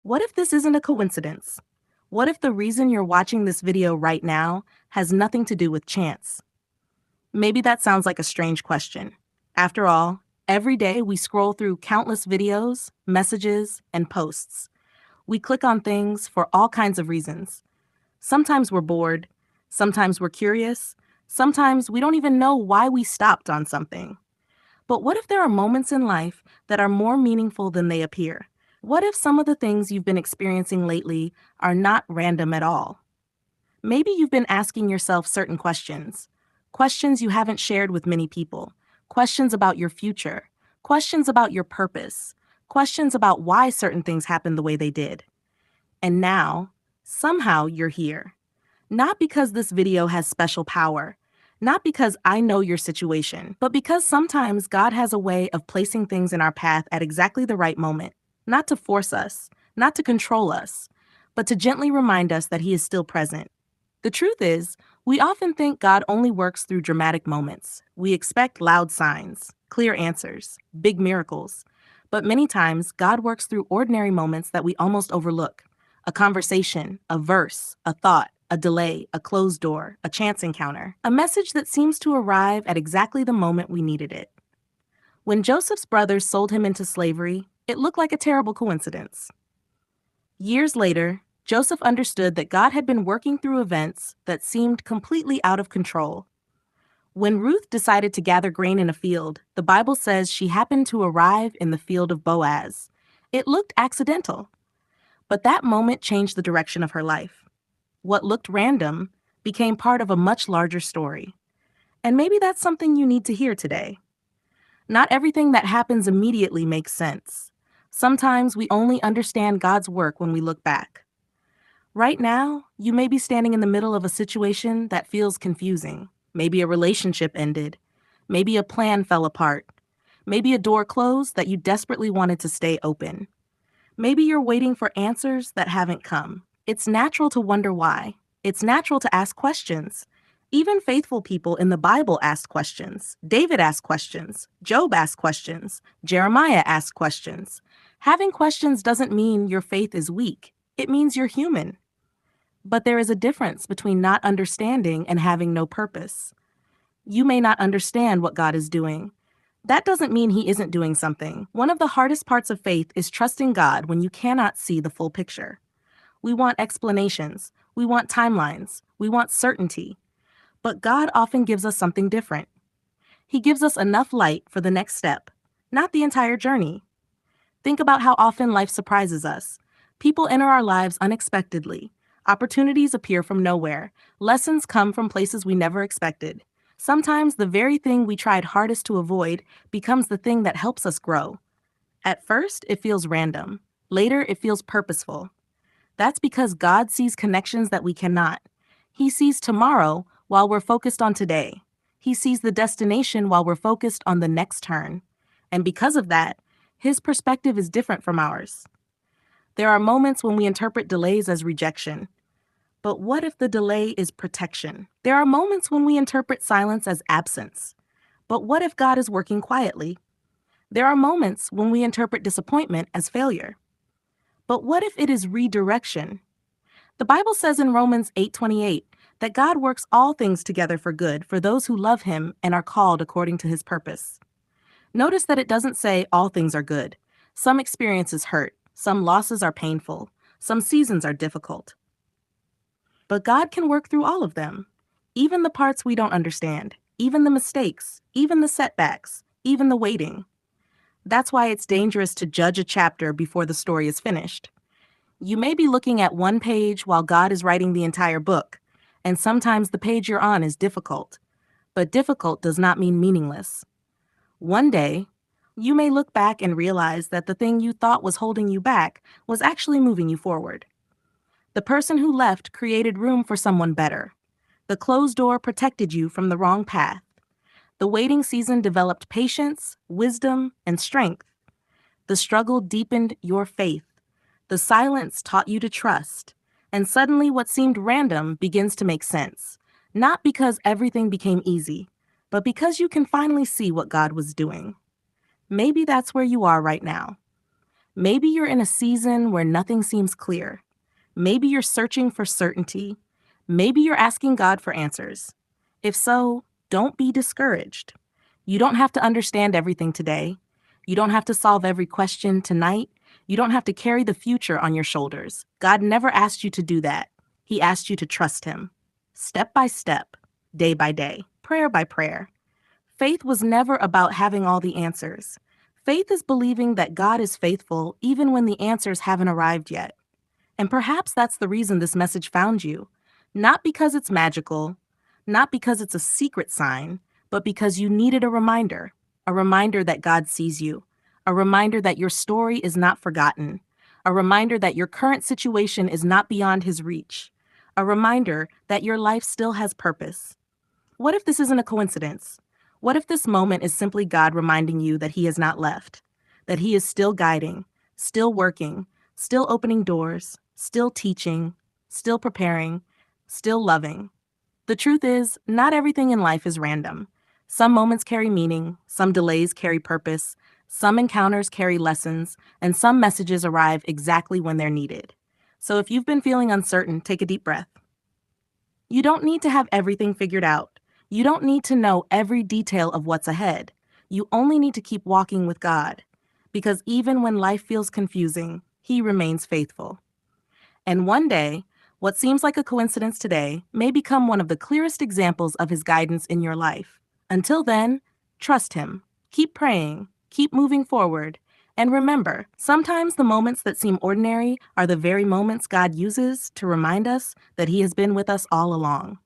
What if this isn't a coincidence? What if the reason you're watching this video right now has nothing to do with chance? Maybe that sounds like a strange question. After all, every day we scroll through countless videos, messages, and posts. We click on things for all kinds of reasons. Sometimes we're bored, sometimes we're curious, sometimes we don't even know why we stopped on something. But what if there are moments in life that are more meaningful than they appear? What if some of the things you've been experiencing lately are not random at all? Maybe you've been asking yourself certain questions, questions you haven't shared with many people, questions about your future, questions about your purpose, questions about why certain things happened the way they did. And now, somehow you're here. Not because this video has special power, not because I know your situation, but because sometimes God has a way of placing things in our path at exactly the right moment, not to force us, not to control us, but to gently remind us that He is still present. The truth is, we often think God only works through dramatic moments. We expect loud signs, clear answers, big miracles. But many times, God works through ordinary moments that we almost overlook. A conversation, a verse, a thought, a delay, a closed door, a chance encounter. A message that seems to arrive at exactly the moment we needed it. When Joseph's brothers sold him into slavery, it looked like a terrible coincidence. Years later, Joseph understood that God had been working through events that seemed completely out of control. When Ruth decided to gather grain in a field, the Bible says she happened to arrive in the field of Boaz. It looked accidental, but that moment changed the direction of her life. What looked random became part of a much larger story. And maybe that's something you need to hear today. Not everything that happens immediately makes sense. Sometimes we only understand God's work when we look back. Right now, you may be standing in the middle of a situation that feels confusing. Maybe a relationship ended. Maybe a plan fell apart. Maybe a door closed that you desperately wanted to stay open. Maybe you're waiting for answers that haven't come. It's natural to wonder why. It's natural to ask questions. Even faithful people in the Bible asked questions. David asked questions. Job asked questions. Jeremiah asked questions. Having questions doesn't mean your faith is weak. It means you're human. But there is a difference between not understanding and having no purpose. You may not understand what God is doing. That doesn't mean He isn't doing something. One of the hardest parts of faith is trusting God when you cannot see the full picture. We want explanations. We want timelines. We want certainty. But God often gives us something different. He gives us enough light for the next step, not the entire journey. Think about how often life surprises us. People enter our lives unexpectedly. Opportunities appear from nowhere. Lessons come from places we never expected. Sometimes the very thing we tried hardest to avoid becomes the thing that helps us grow. At first, it feels random. Later, it feels purposeful. That's because God sees connections that we cannot. He sees tomorrow while we're focused on today. He sees the destination while we're focused on the next turn. And because of that, His perspective is different from ours. There are moments when we interpret delays as rejection. But what if the delay is protection? There are moments when we interpret silence as absence. But what if God is working quietly? There are moments when we interpret disappointment as failure. But what if it is redirection? The Bible says in Romans 8:28 that God works all things together for good for those who love Him and are called according to His purpose. Notice that it doesn't say all things are good. Some experiences hurt, some losses are painful, some seasons are difficult. But God can work through all of them, even the parts we don't understand, even the mistakes, even the setbacks, even the waiting. That's why it's dangerous to judge a chapter before the story is finished. You may be looking at one page while God is writing the entire book, and sometimes the page you're on is difficult. But difficult does not mean meaningless. One day, you may look back and realize that the thing you thought was holding you back was actually moving you forward. The person who left created room for someone better. The closed door protected you from the wrong path. The waiting season developed patience, wisdom, and strength. The struggle deepened your faith. The silence taught you to trust. And suddenly what seemed random begins to make sense. Not because everything became easy, but because you can finally see what God was doing. Maybe that's where you are right now. Maybe you're in a season where nothing seems clear. Maybe you're searching for certainty. Maybe you're asking God for answers. If so, don't be discouraged. You don't have to understand everything today. You don't have to solve every question tonight. You don't have to carry the future on your shoulders. God never asked you to do that. He asked you to trust Him. Step by step, day by day, prayer by prayer. Faith was never about having all the answers. Faith is believing that God is faithful even when the answers haven't arrived yet. And perhaps that's the reason this message found you. Not because it's magical, not because it's a secret sign, but because you needed a reminder that God sees you, a reminder that your story is not forgotten, a reminder that your current situation is not beyond His reach, a reminder that your life still has purpose. What if this isn't a coincidence? What if this moment is simply God reminding you that He has not left, that He is still guiding, still working, still opening doors, still teaching, still preparing, still loving? The truth is, not everything in life is random. Some moments carry meaning, some delays carry purpose, some encounters carry lessons, and some messages arrive exactly when they're needed. So if you've been feeling uncertain, take a deep breath. You don't need to have everything figured out. You don't need to know every detail of what's ahead. You only need to keep walking with God. Because even when life feels confusing, He remains faithful. And one day, what seems like a coincidence today may become one of the clearest examples of His guidance in your life. Until then, trust Him. Keep praying. Keep moving forward. And remember, sometimes the moments that seem ordinary are the very moments God uses to remind us that He has been with us all along.